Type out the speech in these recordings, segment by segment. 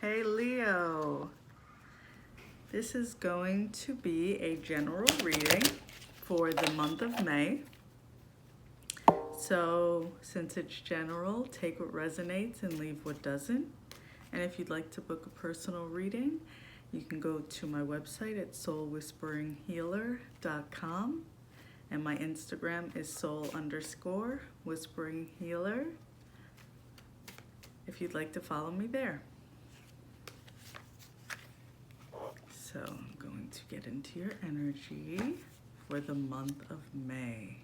Hey Leo, this is going to be a general reading for the month of May. So since it's general, take what resonates and leave what doesn't. And if you'd like to book a personal reading, you can go to my website at soulwhisperinghealer.com, and my Instagram is soul_whispering_healer if you'd like to follow me there. So I'm going to get into your energy for the month of May.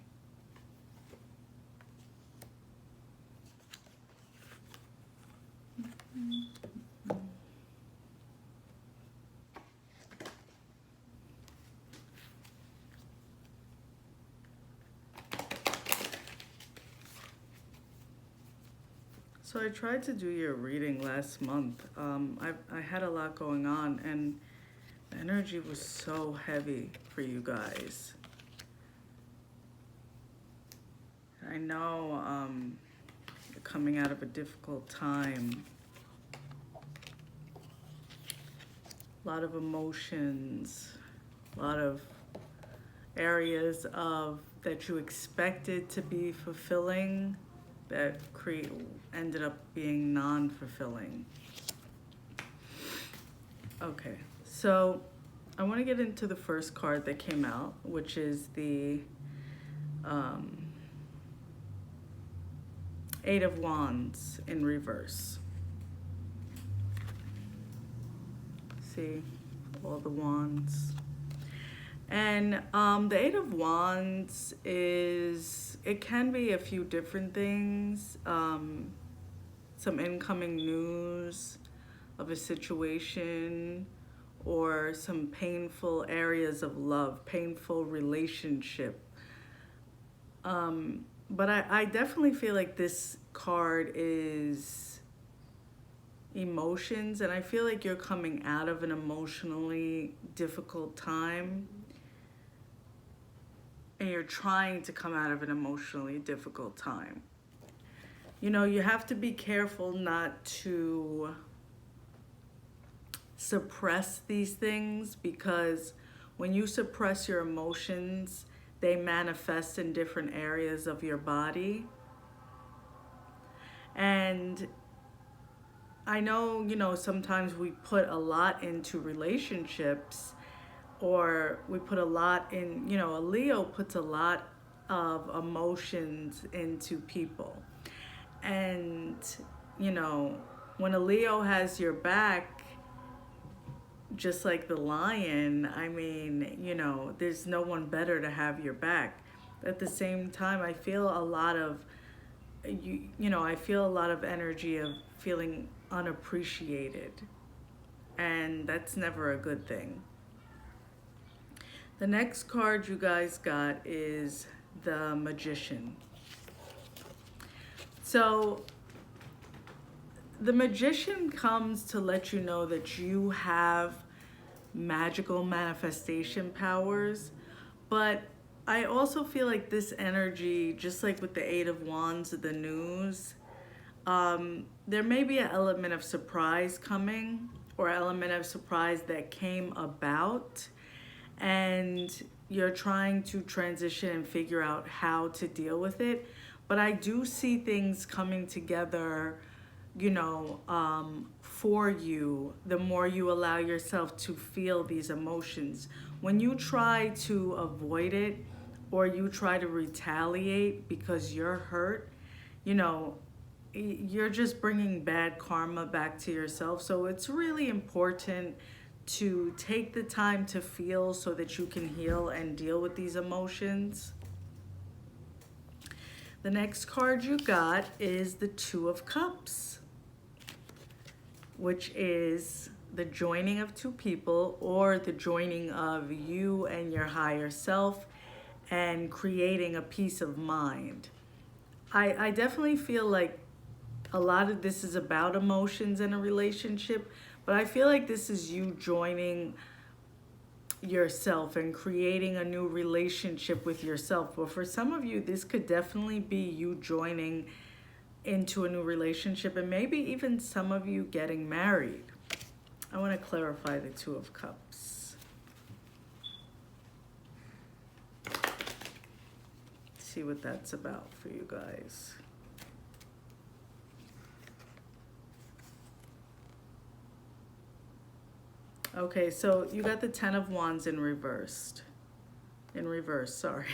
So I tried to do your reading last month. I had a lot going on and the energy was so heavy for you guys. I know you're coming out of a difficult time. A lot of emotions, a lot of areas that you expected to be fulfilling that ended up being non-fulfilling. Okay, so I want to get into the first card that came out, which is the Eight of Wands in reverse. See, all the wands. And the Eight of Wands it can be a few different things. Some incoming news of a situation, or some painful areas of love, painful relationship. But I definitely feel like this card is emotions, and I feel like you're coming out of an emotionally difficult time. And you're trying to come out of an emotionally difficult time. You know, you have to be careful not to suppress these things, because when you suppress your emotions, they manifest in different areas of your body. And I know, you know, sometimes we put a lot into relationships, or we put a lot in, you know, a Leo puts a lot of emotions into people. And, you know, when a Leo has your back, just like the lion, I mean, you know, there's no one better to have your back. At the same time, I feel a lot of, I feel a lot of energy of feeling unappreciated. And that's never a good thing. The next card you guys got is the Magician. So the Magician comes to let you know that you have magical manifestation powers, but I also feel like this energy, just like with the Eight of Wands of the news, there may be an element of surprise coming, or element of surprise that came about, and you're trying to transition and figure out how to deal with it. But I do see things coming together, you know, for you, the more you allow yourself to feel these emotions. When you try to avoid it, or you try to retaliate because you're hurt, you know, you're just bringing bad karma back to yourself. So it's really important to take the time to feel so that you can heal and deal with these emotions. The next card you got is the Two of Cups, which is the joining of two people, or the joining of you and your higher self, and creating a peace of mind. I definitely feel like a lot of this is about emotions in a relationship, but I feel like this is you joining yourself and creating a new relationship with yourself. But for some of you, this could definitely be you joining into a new relationship, and maybe even some of you getting married. I want to clarify the Two of Cups. See what that's about for you guys. Okay, so you got the Ten of Wands in reversed. In reverse, sorry.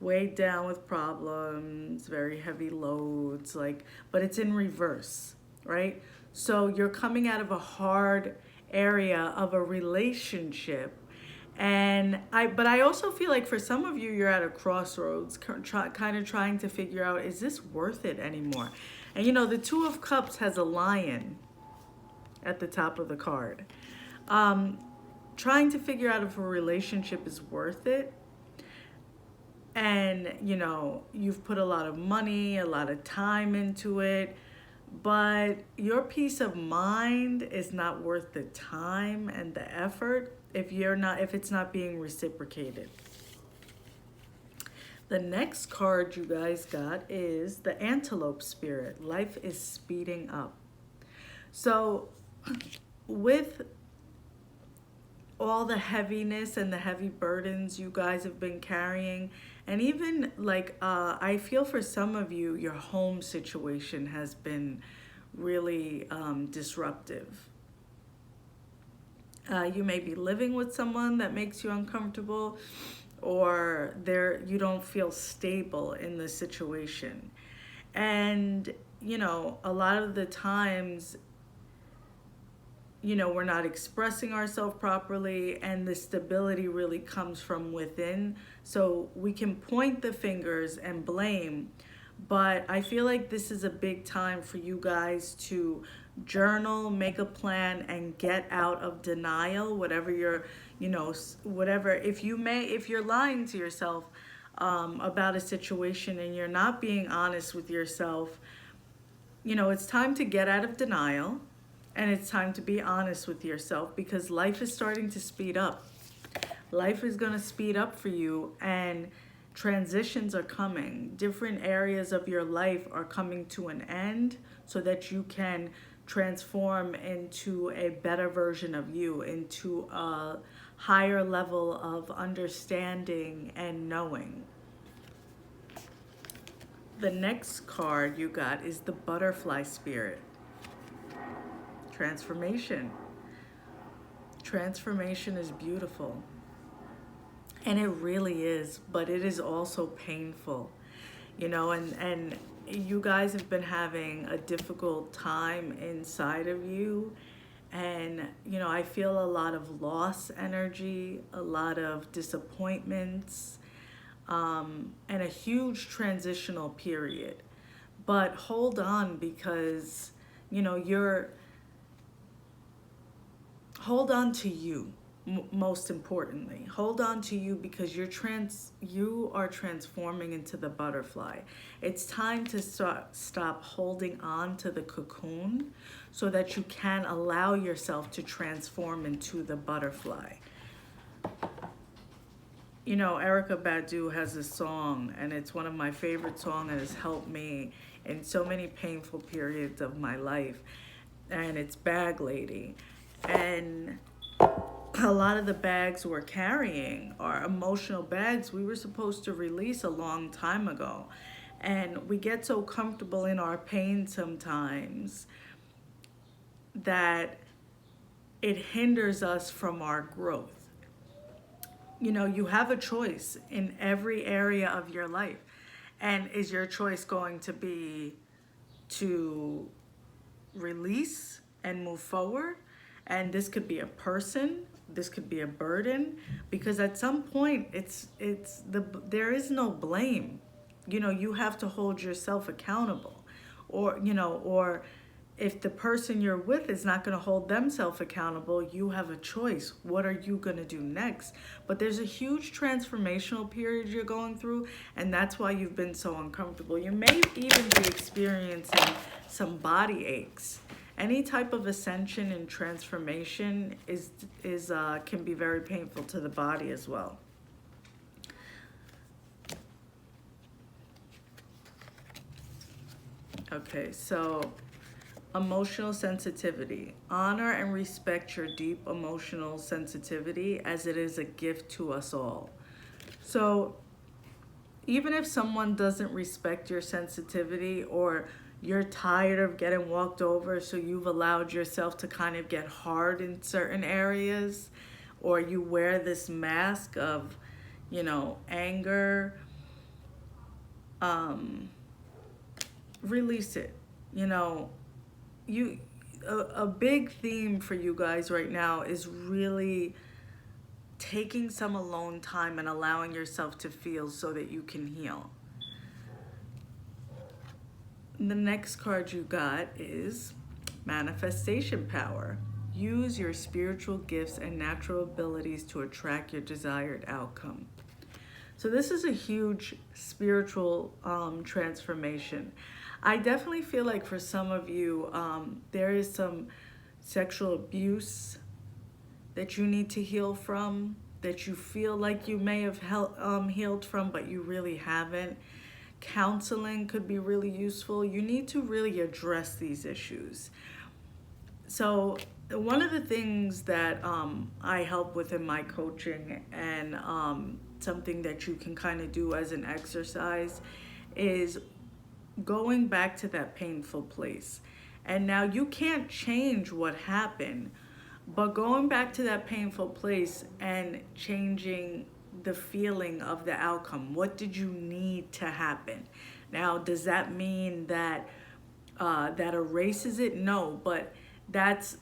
Weighed down with problems, very heavy loads, like, but it's in reverse, right? So you're coming out of a hard area of a relationship. But I also feel like for some of you, you're at a crossroads, kind of trying to figure out, is this worth it anymore? And you know, the Two of Cups has a lion at the top of the card. Trying to figure out if a relationship is worth it. And, you know, you've put a lot of money, a lot of time into it, but your peace of mind is not worth the time and the effort if it's not being reciprocated. The next card you guys got is the Antelope Spirit. Life is speeding up. So with all the heaviness and the heavy burdens you guys have been carrying, and even like I feel for some of you, your home situation has been really disruptive. You may be living with someone that makes you uncomfortable, or you don't feel stable in the situation. And you know, a lot of the times, you know, we're not expressing ourselves properly, and the stability really comes from within. So we can point the fingers and blame, but I feel like this is a big time for you guys to journal, make a plan, and get out of denial, whatever you're, you know, whatever, if you're lying to yourself about a situation and you're not being honest with yourself, you know, it's time to get out of denial. And it's time to be honest with yourself, because life is starting to speed up. Life is going to speed up for you, and transitions are coming. Different areas of your life are coming to an end so that you can transform into a better version of you, into a higher level of understanding and knowing. The next card you got is the Butterfly Spirit. Transformation. Transformation is beautiful. And it really is, but it is also painful. You know, and you guys have been having a difficult time inside of you. And, you know, I feel a lot of loss energy, a lot of disappointments, and a huge transitional period. But hold on, because, you know, hold on to you, most importantly. Hold on to you, because you are transforming into the butterfly. It's time to stop holding on to the cocoon so that you can allow yourself to transform into the butterfly. You know, Erykah Badu has a song, and it's one of my favorite songs that has helped me in so many painful periods of my life. And it's Bag Lady. And a lot of the bags we're carrying are emotional bags we were supposed to release a long time ago. And we get so comfortable in our pain sometimes that it hinders us from our growth. You know, you have a choice in every area of your life. And is your choice going to be to release and move forward? And this could be a person, this could be a burden, because at some point there is no blame. You know, you have to hold yourself accountable. Or, you know, or if the person you're with is not going to hold themselves accountable, you have a choice. What are you going to do next? But there's a huge transformational period you're going through, and that's why you've been so uncomfortable. You may even be experiencing some body aches. Any type of ascension and transformation can be very painful to the body as well. Okay, so Emotional sensitivity. Honor and respect your deep emotional sensitivity, as it is a gift to us all. So even if someone doesn't respect your sensitivity, or you're tired of getting walked over, so you've allowed yourself to kind of get hard in certain areas, or you wear this mask of, anger, release it. You know, you a big theme for you guys right now is really taking some alone time and allowing yourself to feel so that you can heal. The next card you got is manifestation power. Use your spiritual gifts and natural abilities to attract your desired outcome. So this is a huge spiritual transformation. I definitely feel like for some of you, there is some sexual abuse that you need to heal from, that you feel like you may have healed from, but you really haven't. Counseling could be really useful. You need to really address these issues. So one of the things that I help with in my coaching, and something that you can kind of do as an exercise, is going back to that painful place. And now you can't change what happened, but going back to that painful place and changing the feeling of the outcome. What did you need to happen? Now, does that mean that that erases it? No, but that's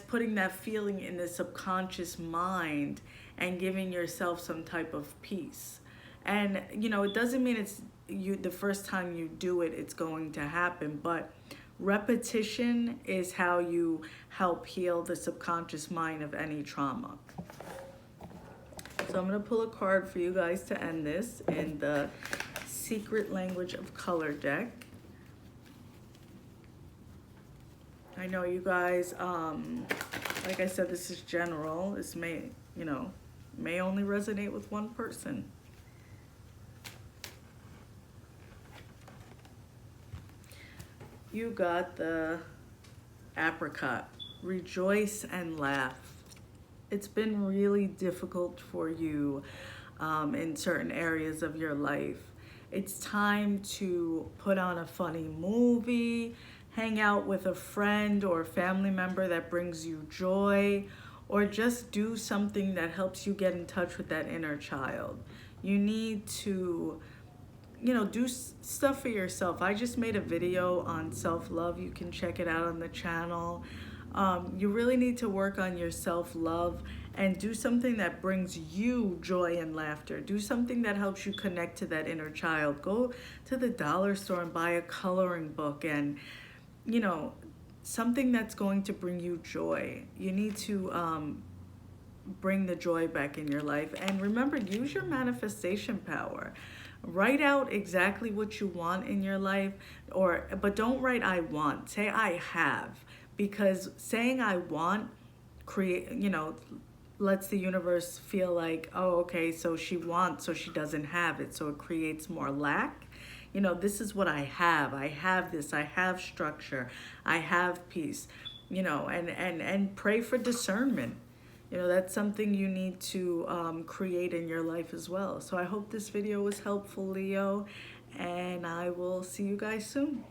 putting that feeling in the subconscious mind and giving yourself some type of peace. And it doesn't mean it's the first time you do it, it's going to happen, but repetition is how you help heal the subconscious mind of any trauma. So I'm going to pull a card for you guys to end this in the Secret Language of Color deck. I know you guys, like I said, this is general. This may only resonate with one person. You got the Apricot. Rejoice and laugh. It's been really difficult for you in certain areas of your life. It's time to put on a funny movie, hang out with a friend or family member that brings you joy, or just do something that helps you get in touch with that inner child. You need to do stuff for yourself. I just made a video on self-love. You can check it out on the channel. You really need to work on your self-love and do something that brings you joy and laughter. Do something that helps you connect to that inner child. Go to the dollar store and buy a coloring book, and something that's going to bring you joy. You need to bring the joy back in your life. And remember, use your manifestation power. Write out exactly what you want in your life, but don't write I want. Say I have, because saying I want lets the universe feel like, oh, okay, so she wants, so she doesn't have it, so it creates more lack. This is what I have. I have this. I have structure. I have peace. And pray for discernment. That's something you need to create in your life as well. So I hope this video was helpful, Leo, and I will see you guys soon.